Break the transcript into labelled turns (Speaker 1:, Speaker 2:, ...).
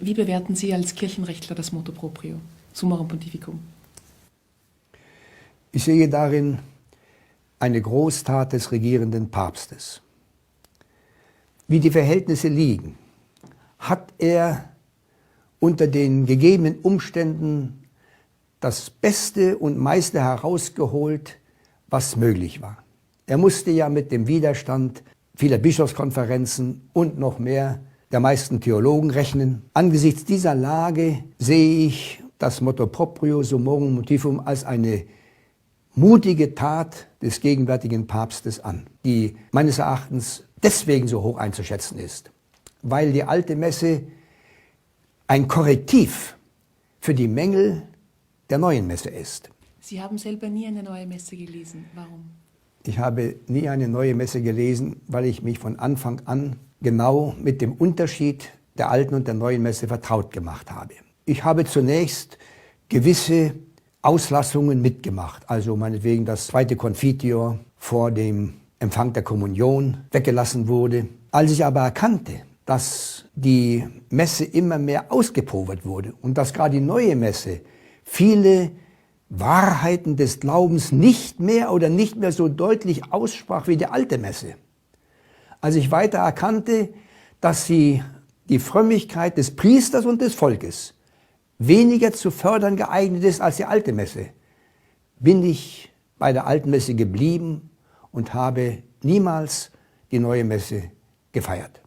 Speaker 1: Wie bewerten Sie als Kirchenrechtler das Motu Proprio, Summorum Pontificum?
Speaker 2: Ich sehe darin eine Großtat des regierenden Papstes. Wie die Verhältnisse liegen, hat er unter den gegebenen Umständen das Beste und meiste herausgeholt, was möglich war. Er musste ja mit dem Widerstand vieler Bischofskonferenzen und noch mehr der meisten Theologen rechnen. Angesichts dieser Lage sehe ich das Motu Proprio Summorum Pontificum als eine mutige Tat des gegenwärtigen Papstes an, die meines Erachtens deswegen so hoch einzuschätzen ist, weil die alte Messe ein Korrektiv für die Mängel der neuen Messe ist.
Speaker 1: Sie haben selber nie eine neue Messe gelesen. Warum?
Speaker 2: Ich habe nie eine neue Messe gelesen, weil ich mich von Anfang an genau mit dem Unterschied der alten und der neuen Messe vertraut gemacht habe. Ich habe zunächst gewisse Auslassungen mitgemacht, also meinetwegen das zweite Confiteor vor dem Empfang der Kommunion weggelassen wurde. Als ich aber erkannte, dass die Messe immer mehr ausgepowert wurde und dass gerade die neue Messe viele Wahrheiten des Glaubens nicht mehr so deutlich aussprach wie die alte Messe. Als ich weiter erkannte, dass sie die Frömmigkeit des Priesters und des Volkes weniger zu fördern geeignet ist als die alte Messe, bin ich bei der alten Messe geblieben und habe niemals die neue Messe gefeiert.